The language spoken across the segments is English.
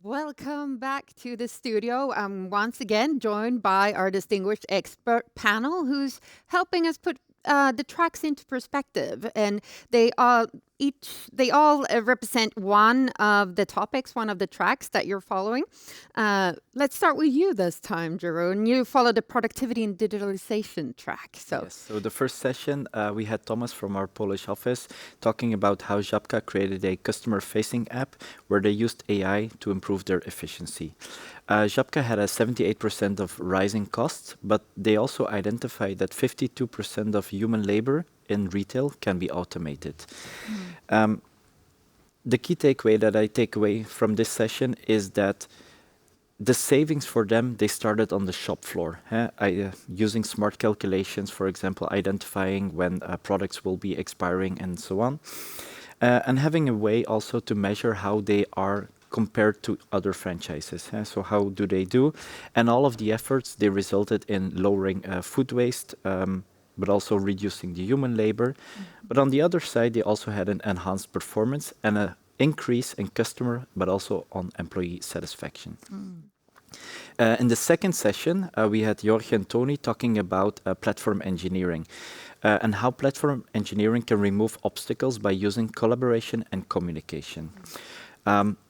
Welcome back to the studio. I'm once again joined by our distinguished expert panel who's helping us put the tracks into perspective. And they all represent one of the topics, one of the tracks that you're following. Let's start with you this time, Jeroen. You follow the productivity and digitalization track. Yes, so the first session, we had Thomas from our Polish office talking about how Żabka created a customer-facing app where they used AI to improve their efficiency. Żabka had a 78% of rising costs, but they also identified that 52% of human labor in retail can be automated. The key takeaway that I take away from this session is that the savings for them, they started on the shop floor, using smart calculations, for example, identifying when products will be expiring and so on, and having a way also to measure how they are compared to other franchises. So how do they do? And all of the efforts, they resulted in lowering food waste, but also reducing the human labor. But on the other side, they also had an enhanced performance and an increase in customer, but also on employee satisfaction. In the second session, we had Jorge and Tony talking about platform engineering and how platform engineering can remove obstacles by using collaboration and communication.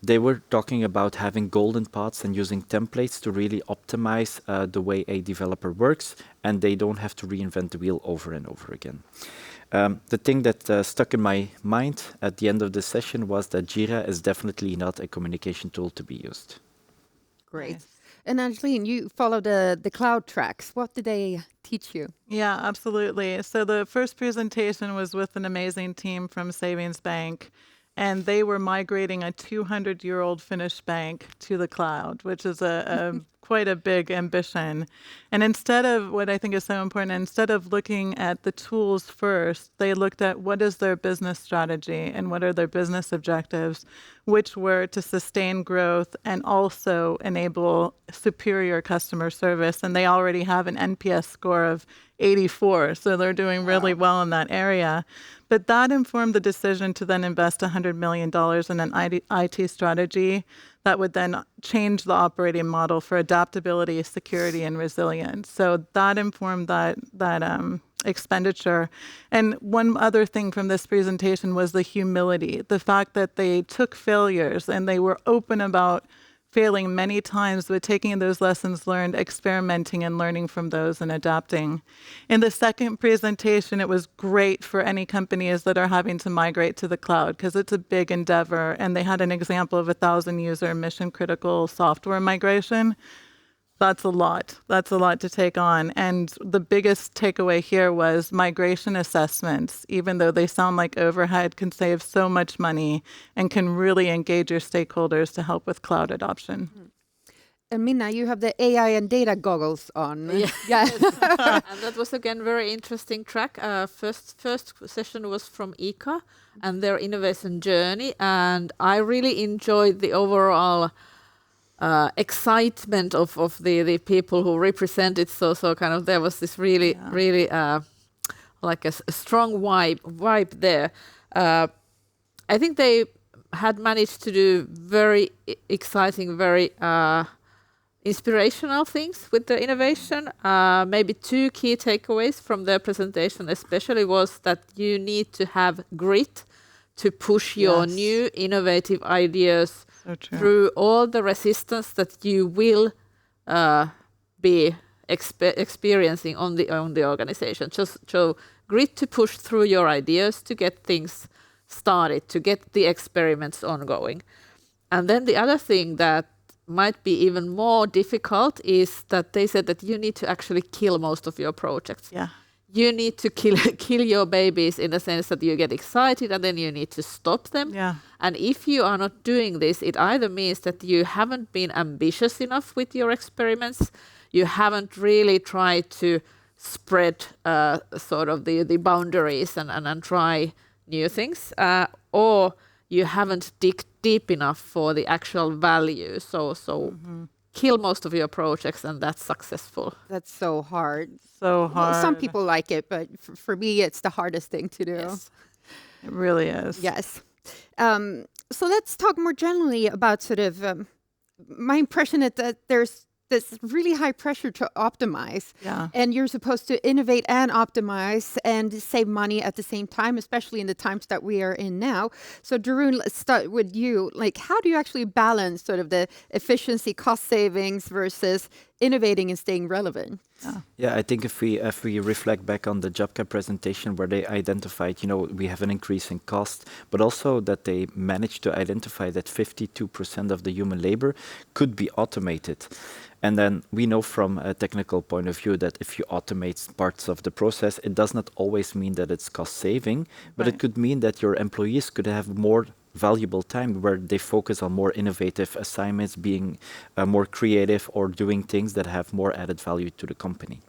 They were talking about having golden paths and using templates to really optimize the way a developer works, and they don't have to reinvent the wheel over and over again. The thing that stuck in my mind at the end of the session was that Jira is definitely not a communication tool to be used. Great. Nice. And Angeline, you follow the cloud tracks. What did they teach you? Yeah, absolutely. So the first presentation was with an amazing team from Savings Bank, and they were migrating a 200-year-old Finnish bank to the cloud, which is a quite a big ambition. And instead of what I think is so important, instead of looking at the tools first, they looked at what is their business strategy and what are their business objectives, which were to sustain growth and also enable superior customer service. And they already have an NPS score of 84, so they're doing really well in that area. But that informed the decision to then invest $100 million in an IT strategy that would then change the operating model for adaptability, security, and resilience. So that informed that expenditure. And one other thing from this presentation was the humility, the fact that they took failures and they were open about failing many times, but taking those lessons learned, experimenting and learning from those and adapting. In the second presentation, it was great for any companies that are having to migrate to the cloud because it's a big endeavor. And they had an example of 1,000 user mission critical software migration. That's a lot. That's a lot to take on. And the biggest takeaway here was migration assessments, even though they sound like overhead, can save so much money and can really engage your stakeholders to help with cloud adoption. And Minna, you have the AI and data goggles on. Yeah. Yeah. And that was again very interesting track. First session was from ICA and their innovation journey, and I really enjoyed the overall excitement of the people who represented. So kind of there was this really like a strong vibe there. I think they had managed to do very exciting, very inspirational things with the innovation. Maybe two key takeaways from their presentation especially was that you need to have grit to push your new innovative ideas through all the resistance that you will be experiencing on the organization. Just so grit to push through your ideas to get things started, to get the experiments ongoing. And then the other thing that might be even more difficult is that they said that you need to actually kill most of your projects. Yeah. You need to kill your babies in the sense that you get excited and then you need to stop them. Yeah. And if you are not doing this, it either means that you haven't been ambitious enough with your experiments, you haven't really tried to spread sort of the boundaries and try new things, or you haven't dig deep enough for the actual value. So kill most of your projects and that's successful. That's so hard. So Well, hard. some people like it, but for me, it's the hardest thing to do. Yes. It really is. Yes. So let's talk more generally about sort of my impression is that there's this really high pressure to optimize. Yeah. And you're supposed to innovate and optimize and save money at the same time, especially in the times that we are in now. So Jeroen, let's start with you. Like, how do you actually balance sort of the efficiency, cost savings versus innovating and staying relevant? Yeah, I think if we reflect back on the JobCap presentation where they identified, we have an increase in cost, but also that they managed to identify that 52% of the human labor could be automated. And then we know from a technical point of view that if you automate parts of the process, it does not always mean that it's cost saving, but it could mean that your employees could have more valuable time where they focus on more innovative assignments, being more creative or doing things that have more added value to the company.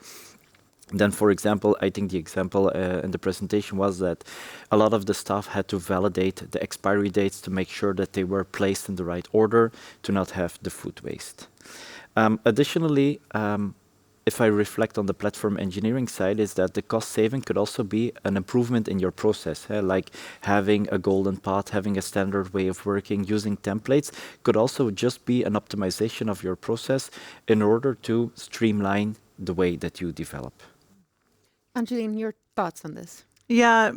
Then, for example, I think the example in the presentation was that a lot of the staff had to validate the expiry dates to make sure that they were placed in the right order to not have the food waste. Additionally, if I reflect on the platform engineering side, is that the cost saving could also be an improvement in your process. Like having a golden path, having a standard way of working, using templates could also just be an optimization of your process in order to streamline the way that you develop. Angeline, your thoughts on this? Yeah,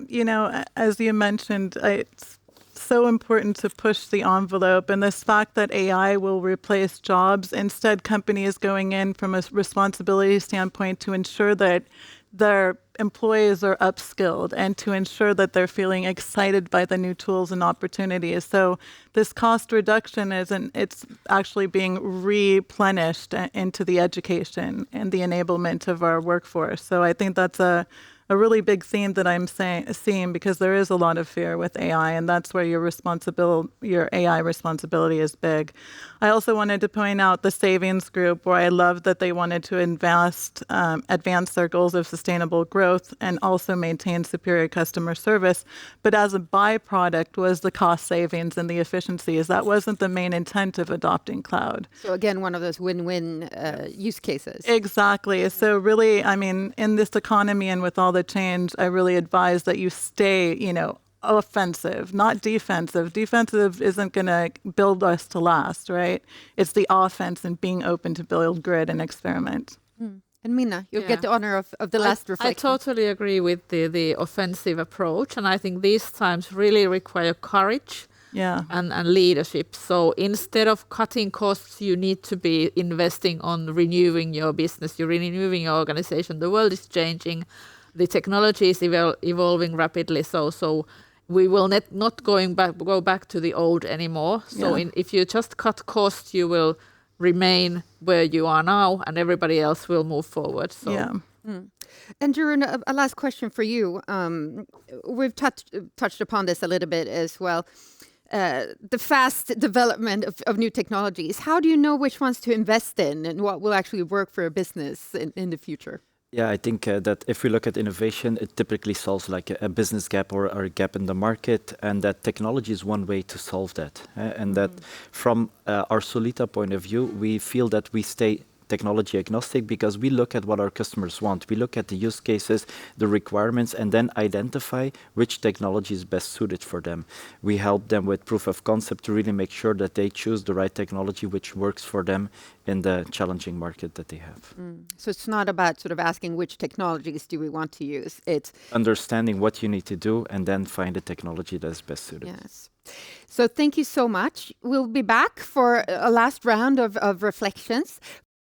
as you mentioned, it's so important to push the envelope, and this fact that AI will replace jobs, instead companies going in from a responsibility standpoint to ensure that their employees are upskilled and to ensure that they're feeling excited by the new tools and opportunities. So this cost reduction it's actually being replenished into the education and the enablement of our workforce. So I think that's a really big theme that I'm seeing, because there is a lot of fear with AI, and that's where your AI responsibility is big. I also wanted to point out the savings group, where I love that they wanted to advance their goals of sustainable growth and also maintain superior customer service. But as a byproduct was the cost savings and the efficiencies. That wasn't the main intent of adopting cloud. So again, one of those win-win use cases. Exactly. So really, in this economy and with all the change, I really advise that you stay, offensive, not defensive. Defensive isn't going to build us to last, right? It's the offense and being open to build grid and experiment. And Minna, you'll get the honor of the last reflection. I totally agree with the offensive approach, and I think these times really require courage and leadership. So instead of cutting costs, you need to be investing on renewing your business, you're renewing your organization. The world is changing. The technology is evolving rapidly, so we will not go back to the old anymore. So if you just cut costs, you will remain where you are now, and everybody else will move forward. So. Yeah. And Jeroen, a last question for you. We've touched upon this a little bit as well. The fast development of new technologies. How do you know which ones to invest in and what will actually work for a business in the future? Yeah, I think that if we look at innovation, it typically solves like a business gap or a gap in the market, and that technology is one way to solve that. And that from our Solita point of view, we feel that we stay technology agnostic because we look at what our customers want. We look at the use cases, the requirements, and then identify which technology is best suited for them. We help them with proof of concept to really make sure that they choose the right technology which works for them in the challenging market that they have. So it's not about sort of asking which technologies do we want to use. It's understanding what you need to do and then find a technology that is best suited. Yes. So thank you so much. We'll be back for a last round of reflections.